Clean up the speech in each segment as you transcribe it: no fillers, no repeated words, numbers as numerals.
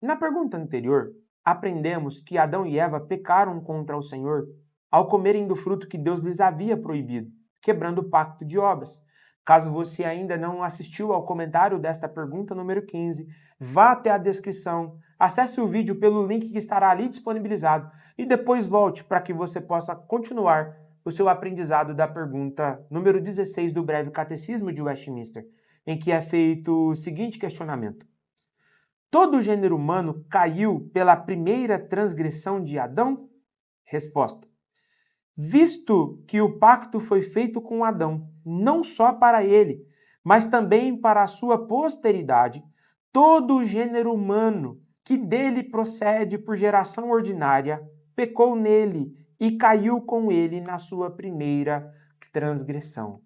Na pergunta anterior, aprendemos que Adão e Eva pecaram contra o Senhor ao comerem do fruto que Deus lhes havia proibido, quebrando o pacto de obras. Caso você ainda não assistiu ao comentário desta pergunta número 15, vá até a descrição, acesse o vídeo pelo link que estará ali disponibilizado e depois volte para que você possa continuar o seu aprendizado da pergunta número 16 do Breve Catecismo de Westminster, em que é feito o seguinte questionamento: todo o gênero humano caiu pela primeira transgressão de Adão? Resposta: visto que o pacto foi feito com Adão, não só para ele, mas também para a sua posteridade, todo o gênero humano que dele procede por geração ordinária pecou nele e caiu com ele na sua primeira transgressão.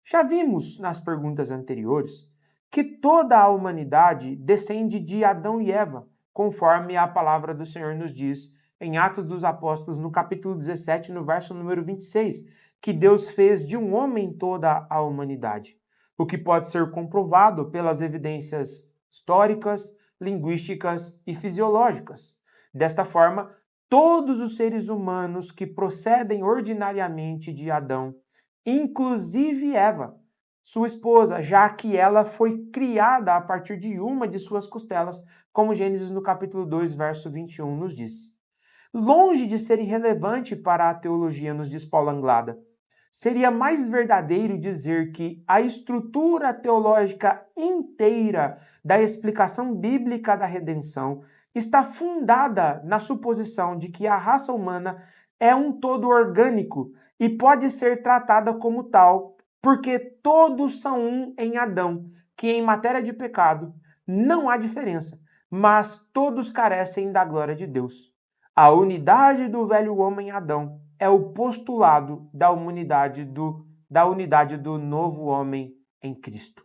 Já vimos nas perguntas anteriores que toda a humanidade descende de Adão e Eva, conforme a palavra do Senhor nos diz em Atos dos Apóstolos, no capítulo 17, no verso número 26, que Deus fez de um homem toda a humanidade, o que pode ser comprovado pelas evidências históricas, linguísticas e fisiológicas. Desta forma, todos os seres humanos que procedem ordinariamente de Adão, inclusive Eva, sua esposa, já que ela foi criada a partir de uma de suas costelas, como Gênesis no capítulo 2, verso 21 nos diz. Longe de ser irrelevante para a teologia, nos diz Paulo Anglada, seria mais verdadeiro dizer que a estrutura teológica inteira da explicação bíblica da redenção está fundada na suposição de que a raça humana é um todo orgânico e pode ser tratada como tal, porque todos são um em Adão, que em matéria de pecado não há diferença, mas todos carecem da glória de Deus. A unidade do velho homem Adão é o postulado da unidade do novo homem em Cristo.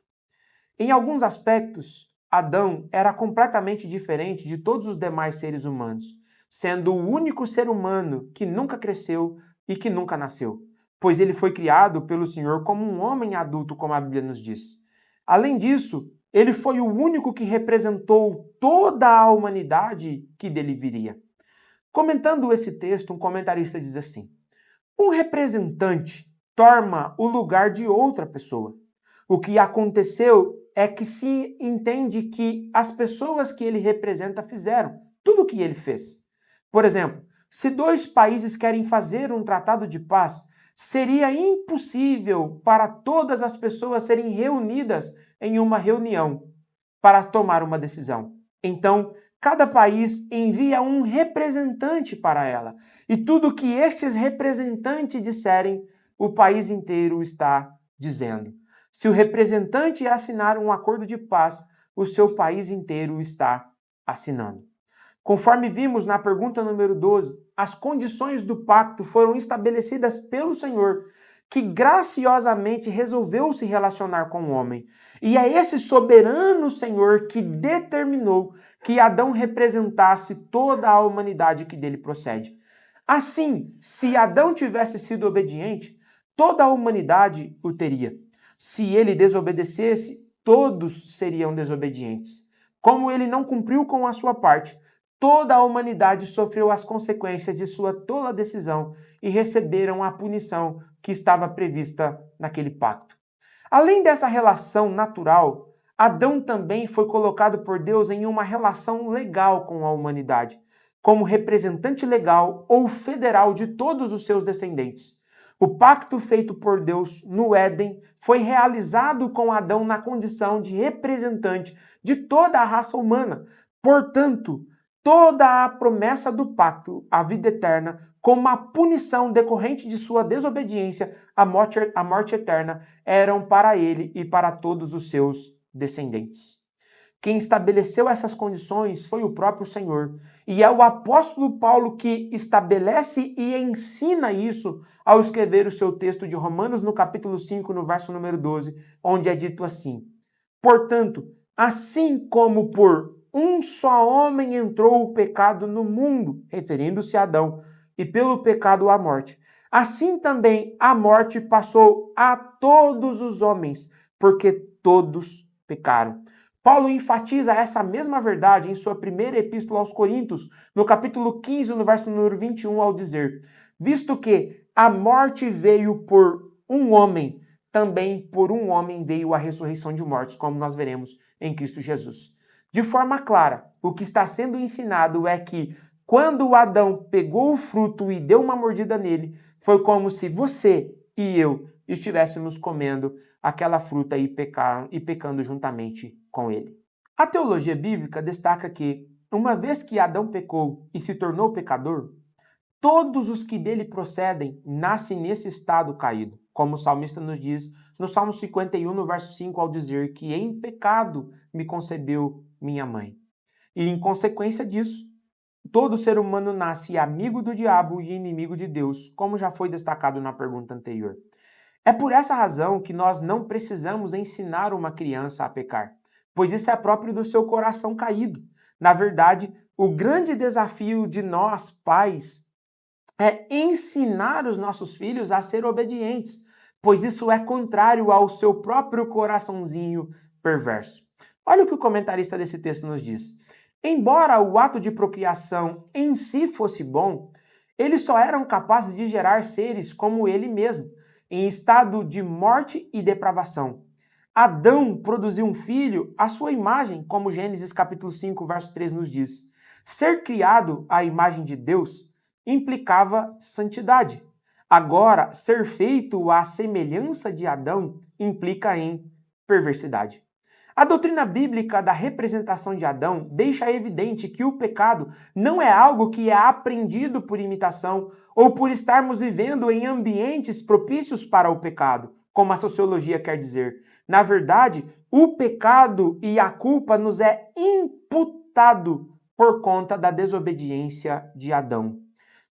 Em alguns aspectos, Adão era completamente diferente de todos os demais seres humanos, sendo o único ser humano que nunca cresceu e que nunca nasceu, pois ele foi criado pelo Senhor como um homem adulto, como a Bíblia nos diz. Além disso, ele foi o único que representou toda a humanidade que dele viria. Comentando esse texto, um comentarista diz assim: um representante toma o lugar de outra pessoa. O que aconteceu é que se entende que as pessoas que ele representa fizeram tudo o que ele fez. Por exemplo, se dois países querem fazer um tratado de paz, seria impossível para todas as pessoas serem reunidas em uma reunião para tomar uma decisão. Então, cada país envia um representante para ela. E tudo que estes representantes disserem, o país inteiro está dizendo. Se o representante assinar um acordo de paz, o seu país inteiro está assinando. Conforme vimos na pergunta número 12, as condições do pacto foram estabelecidas pelo Senhor, que graciosamente resolveu se relacionar com o homem. E é esse soberano Senhor que determinou que Adão representasse toda a humanidade que dele procede. Assim, se Adão tivesse sido obediente, toda a humanidade o teria. Se ele desobedecesse, todos seriam desobedientes. Como ele não cumpriu com a sua parte, toda a humanidade sofreu as consequências de sua tola decisão e receberam a punição que estava prevista naquele pacto. Além dessa relação natural, Adão também foi colocado por Deus em uma relação legal com a humanidade, como representante legal ou federal de todos os seus descendentes. O pacto feito por Deus no Éden foi realizado com Adão na condição de representante de toda a raça humana. Portanto, toda a promessa do pacto, a vida eterna, como a punição decorrente de sua desobediência, a morte eterna, eram para ele e para todos os seus descendentes. Quem estabeleceu essas condições foi o próprio Senhor. E é o apóstolo Paulo que estabelece e ensina isso ao escrever o seu texto de Romanos, no capítulo 5, no verso número 12, onde é dito assim: portanto, assim como por um só homem entrou o pecado no mundo, referindo-se a Adão, e pelo pecado a morte, assim também a morte passou a todos os homens, porque todos pecaram. Paulo enfatiza essa mesma verdade em sua primeira epístola aos Coríntios, no capítulo 15, no verso número 21, ao dizer: visto que a morte veio por um homem, também por um homem veio a ressurreição de mortos, como nós veremos em Cristo Jesus. De forma clara, o que está sendo ensinado é que quando Adão pegou o fruto e deu uma mordida nele, foi como se você e eu estivéssemos comendo aquela fruta e pecando juntamente com ele. A teologia bíblica destaca que, uma vez que Adão pecou e se tornou pecador, todos os que dele procedem nascem nesse estado caído, como o salmista nos diz no Salmo 51, no verso 5, ao dizer que em pecado me concebeu minha mãe. E em consequência disso, todo ser humano nasce amigo do diabo e inimigo de Deus, como já foi destacado na pergunta anterior. É por essa razão que nós não precisamos ensinar uma criança a pecar, pois isso é próprio do seu coração caído. Na verdade, o grande desafio de nós, pais, é ensinar os nossos filhos a ser obedientes, pois isso é contrário ao seu próprio coraçãozinho perverso. Olha o que o comentarista desse texto nos diz. Embora o ato de procriação em si fosse bom, eles só eram capazes de gerar seres como ele mesmo, em estado de morte e depravação. Adão produziu um filho à sua imagem, como Gênesis capítulo 5, verso 3 nos diz. Ser criado à imagem de Deus implicava santidade. Agora, ser feito à semelhança de Adão implica em perversidade. A doutrina bíblica da representação de Adão deixa evidente que o pecado não é algo que é aprendido por imitação ou por estarmos vivendo em ambientes propícios para o pecado, como a sociologia quer dizer. Na verdade, o pecado e a culpa nos é imputado por conta da desobediência de Adão.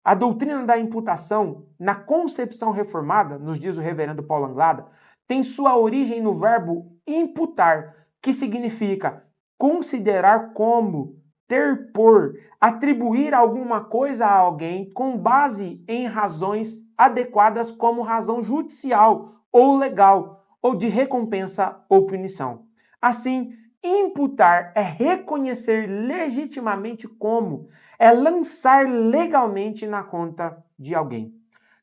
A doutrina da imputação, na concepção reformada, nos diz o reverendo Paulo Anglada, tem sua origem no verbo imputar, que significa considerar como, ter por, atribuir alguma coisa a alguém com base em razões adequadas como razão judicial ou legal, ou de recompensa ou punição. Assim, imputar é reconhecer legitimamente como, é lançar legalmente na conta de alguém.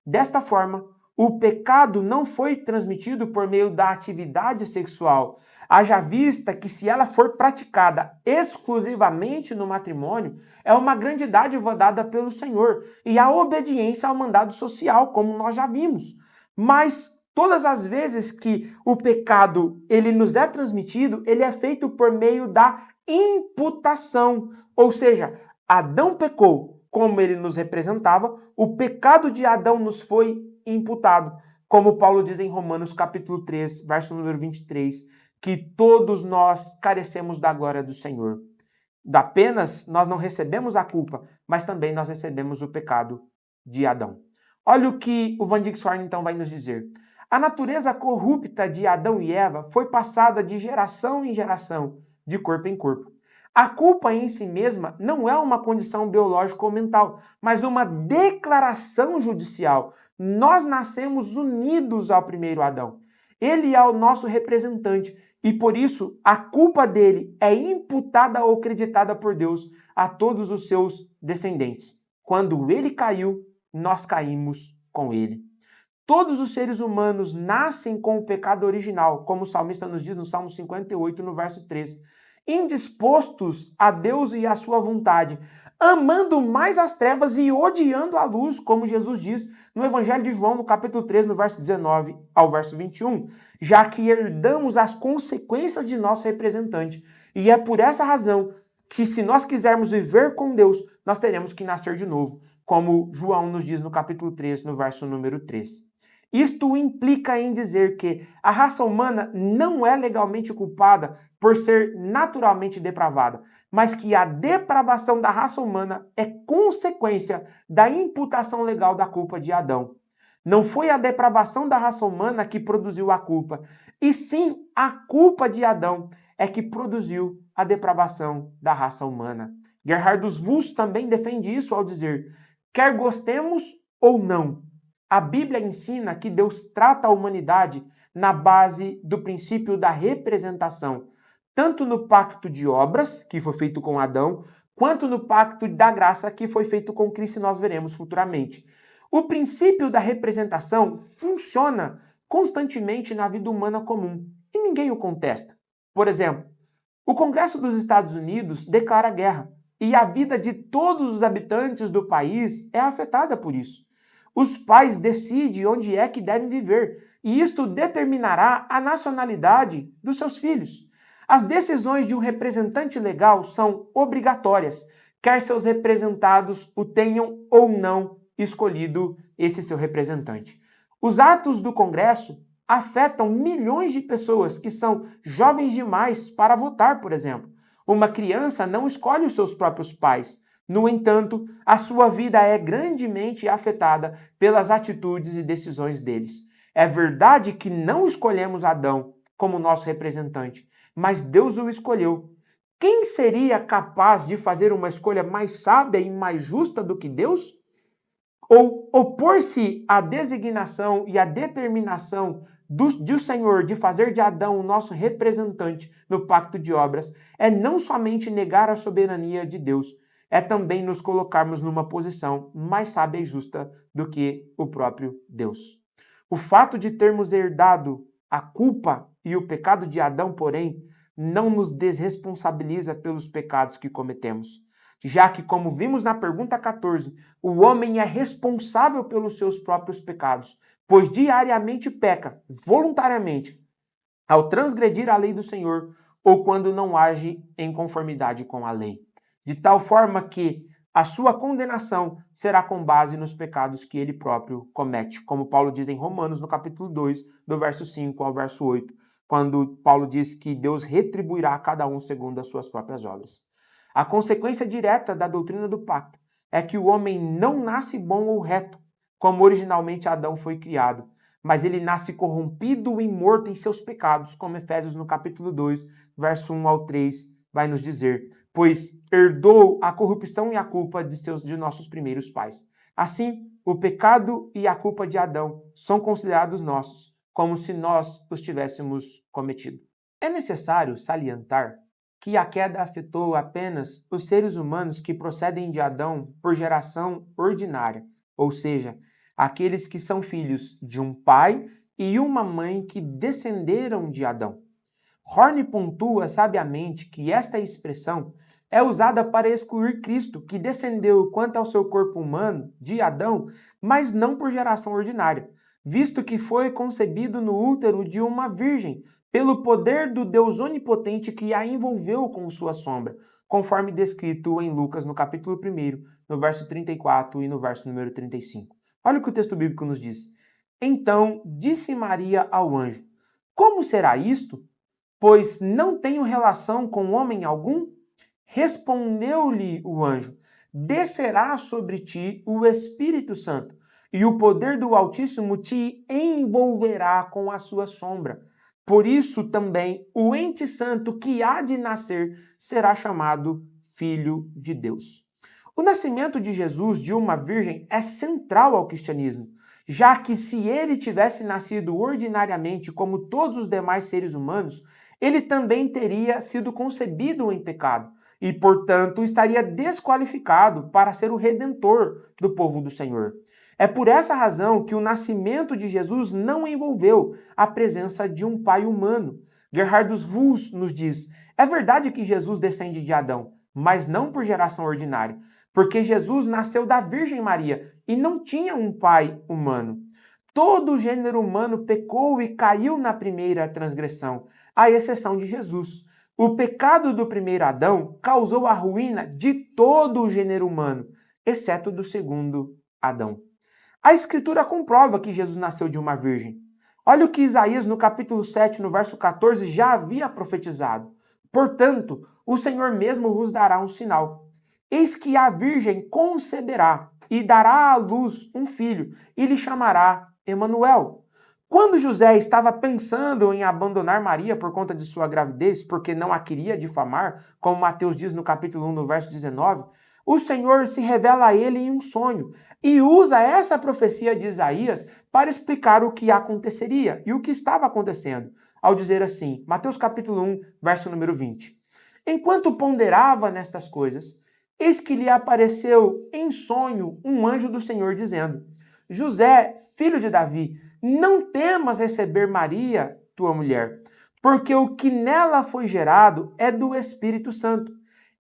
Desta forma, o pecado não foi transmitido por meio da atividade sexual, haja vista que se ela for praticada exclusivamente no matrimônio, é uma grande dádiva dada pelo Senhor e a obediência ao mandado social, como nós já vimos. Mas todas as vezes que o pecado ele nos é transmitido, ele é feito por meio da imputação, ou seja, Adão pecou como ele nos representava, o pecado de Adão nos foi imputado, como Paulo diz em Romanos capítulo 3, verso número 23, que todos nós carecemos da glória do Senhor. Apenas nós não recebemos a culpa, mas também nós recebemos o pecado de Adão. Olha o que o Van Dixhoorn então vai nos dizer. A natureza corrupta de Adão e Eva foi passada de geração em geração, de corpo em corpo. A culpa em si mesma não é uma condição biológica ou mental, mas uma declaração judicial. Nós nascemos unidos ao primeiro Adão. Ele é o nosso representante e por isso a culpa dele é imputada ou creditada por Deus a todos os seus descendentes. Quando ele caiu, nós caímos com ele. Todos os seres humanos nascem com o pecado original, como o salmista nos diz no Salmo 58, no verso 3. Indispostos a Deus e à sua vontade, amando mais as trevas e odiando a luz, como Jesus diz no Evangelho de João, no capítulo 3, no verso 19 ao verso 21, já que herdamos as consequências de nosso representante. E é por essa razão que, se nós quisermos viver com Deus, nós teremos que nascer de novo, como João nos diz no capítulo 3, no verso número 3. Isto implica em dizer que a raça humana não é legalmente culpada por ser naturalmente depravada, mas que a depravação da raça humana é consequência da imputação legal da culpa de Adão. Não foi a depravação da raça humana que produziu a culpa, e sim a culpa de Adão é que produziu a depravação da raça humana. Gerhardus Voss também defende isso ao dizer: quer gostemos ou não, a Bíblia ensina que Deus trata a humanidade na base do princípio da representação. tanto no pacto de obras, que foi feito com Adão, quanto no pacto da graça, que foi feito com Cristo, e nós veremos futuramente. O princípio da representação funciona constantemente na vida humana comum e ninguém o contesta. Por exemplo, o Congresso dos Estados Unidos declara guerra e a vida de todos os habitantes do país é afetada por isso. Os pais decidem onde é que devem viver e isto determinará a nacionalidade dos seus filhos. As decisões de um representante legal são obrigatórias, quer seus representados o tenham ou não escolhido esse seu representante. Os atos do Congresso afetam milhões de pessoas que são jovens demais para votar, por exemplo. Uma criança não escolhe os seus próprios pais. No entanto, a sua vida é grandemente afetada pelas atitudes e decisões deles. É verdade que não escolhemos Adão como nosso representante, mas Deus o escolheu. Quem seria capaz de fazer uma escolha mais sábia e mais justa do que Deus? Ou opor-se à designação e à determinação do Senhor de fazer de Adão o nosso representante no pacto de obras é não somente negar a soberania de Deus, é também nos colocarmos numa posição mais sábia e justa do que o próprio Deus. O fato de termos herdado a culpa e o pecado de Adão, porém, não nos desresponsabiliza pelos pecados que cometemos. Já que, como vimos na pergunta 14, o homem é responsável pelos seus próprios pecados, pois diariamente peca, voluntariamente, ao transgredir a lei do Senhor ou quando não age em conformidade com a lei. De tal forma que a sua condenação será com base nos pecados que ele próprio comete, como Paulo diz em Romanos, no capítulo 2, do verso 5 ao verso 8, quando Paulo diz que Deus retribuirá a cada um segundo as suas próprias obras. A consequência direta da doutrina do pacto é que o homem não nasce bom ou reto, como originalmente Adão foi criado, mas ele nasce corrompido e morto em seus pecados, como Efésios no capítulo 2, verso 1 ao 3, vai nos dizer, pois herdou a corrupção e a culpa de nossos primeiros pais. Assim, o pecado e a culpa de Adão são considerados nossos, como se nós os tivéssemos cometido. É necessário salientar que a queda afetou apenas os seres humanos que procedem de Adão por geração ordinária, ou seja, aqueles que são filhos de um pai e uma mãe que descenderam de Adão. Horne pontua sabiamente que esta expressão é usada para excluir Cristo, que descendeu quanto ao seu corpo humano de Adão, mas não por geração ordinária, visto que foi concebido no útero de uma virgem, pelo poder do Deus onipotente que a envolveu com sua sombra, conforme descrito em Lucas no capítulo 1, no verso 34 e no verso número 35. Olha o que o texto bíblico nos diz. Então disse Maria ao anjo, como será isto? Pois não tenho relação com homem algum? Respondeu-lhe o anjo, descerá sobre ti o Espírito Santo, e o poder do Altíssimo te envolverá com a sua sombra. Por isso também o ente santo que há de nascer será chamado Filho de Deus. O nascimento de Jesus de uma virgem é central ao cristianismo, já que se ele tivesse nascido ordinariamente como todos os demais seres humanos, ele também teria sido concebido em pecado e, portanto, estaria desqualificado para ser o redentor do povo do Senhor. É por essa razão que o nascimento de Jesus não envolveu a presença de um pai humano. Gerhardus Voss nos diz, é verdade que Jesus descende de Adão, mas não por geração ordinária, porque Jesus nasceu da Virgem Maria e não tinha um pai humano. Todo o gênero humano pecou e caiu na primeira transgressão, à exceção de Jesus. O pecado do primeiro Adão causou a ruína de todo o gênero humano, exceto do segundo Adão. A Escritura comprova que Jesus nasceu de uma virgem. Olha o que Isaías, no capítulo 7, no verso 14, já havia profetizado. Portanto, o Senhor mesmo vos dará um sinal. Eis que a virgem conceberá e dará à luz um filho, e lhe chamará Emanuel. Quando José estava pensando em abandonar Maria por conta de sua gravidez, porque não a queria difamar, como Mateus diz no capítulo 1, no verso 19, o Senhor se revela a ele em um sonho e usa essa profecia de Isaías para explicar o que aconteceria e o que estava acontecendo. ao dizer assim, Mateus capítulo 1, verso número 20. Enquanto ponderava nestas coisas, eis que lhe apareceu em sonho um anjo do Senhor dizendo, José, filho de Davi, não temas receber Maria, tua mulher, porque o que nela foi gerado é do Espírito Santo.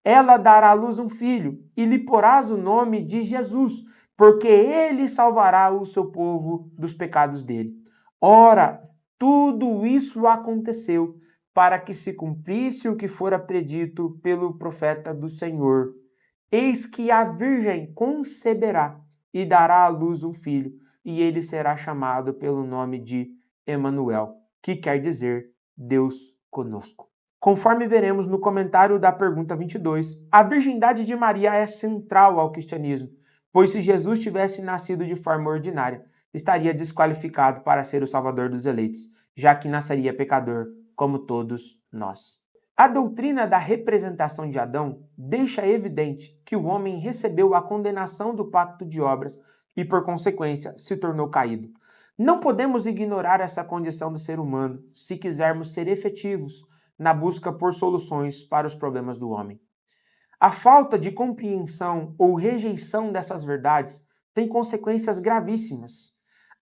Ela dará à luz um filho e lhe porás o nome de Jesus, porque ele salvará o seu povo dos pecados dele. Ora, tudo isso aconteceu para que se cumprisse o que fora predito pelo profeta do Senhor. Eis que a virgem conceberá e dará à luz um filho, e ele será chamado pelo nome de Emanuel, que quer dizer Deus conosco. Conforme veremos no comentário da pergunta 22, a virgindade de Maria é central ao cristianismo, pois se Jesus tivesse nascido de forma ordinária, estaria desqualificado para ser o salvador dos eleitos, já que nasceria pecador, como todos nós. A doutrina da representação de Adão deixa evidente que o homem recebeu a condenação do pacto de obras e, por consequência, se tornou caído. Não podemos ignorar essa condição do ser humano se quisermos ser efetivos na busca por soluções para os problemas do homem. A falta de compreensão ou rejeição dessas verdades tem consequências gravíssimas.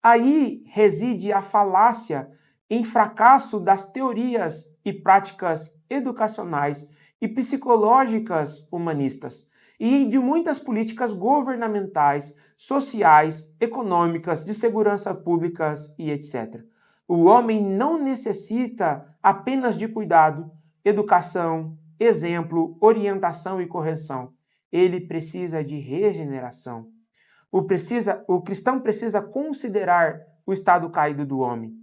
Aí reside a falácia em fracasso das teorias e práticas educacionais e psicológicas humanistas e de muitas políticas governamentais, sociais, econômicas, de segurança públicas e etc. O homem não necessita apenas de cuidado, educação, exemplo, orientação e correção. Ele precisa de regeneração. O cristão precisa considerar o estado caído do homem.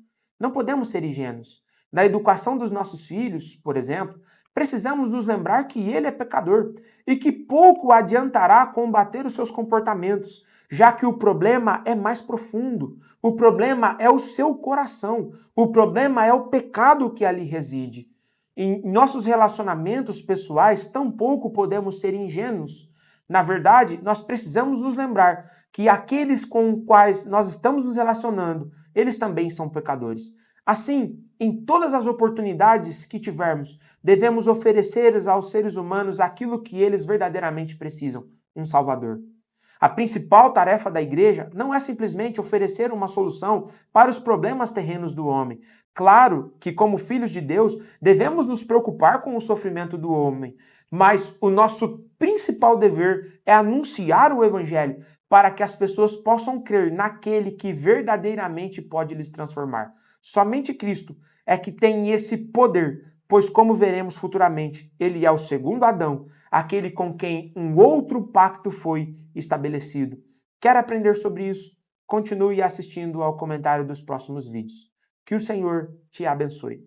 Não podemos ser ingênuos. Na educação dos nossos filhos, por exemplo, precisamos nos lembrar que ele é pecador e que pouco adiantará combater os seus comportamentos, já que o problema é mais profundo. O problema é o seu coração. O problema é o pecado que ali reside. Em nossos relacionamentos pessoais, tampouco podemos ser ingênuos. Na verdade, nós precisamos nos lembrar que aqueles com os quais nós estamos nos relacionando, eles também são pecadores. Assim, em todas as oportunidades que tivermos, devemos oferecer aos seres humanos aquilo que eles verdadeiramente precisam, um Salvador. A principal tarefa da igreja não é simplesmente oferecer uma solução para os problemas terrenos do homem. Claro que, como filhos de Deus, devemos nos preocupar com o sofrimento do homem, mas o nosso principal dever é anunciar o Evangelho para que as pessoas possam crer naquele que verdadeiramente pode lhes transformar. Somente Cristo é que tem esse poder, pois, como veremos futuramente, ele é o segundo Adão, aquele com quem um outro pacto foi estabelecido. Quer aprender sobre isso? Continue assistindo ao comentário dos próximos vídeos. Que o Senhor te abençoe.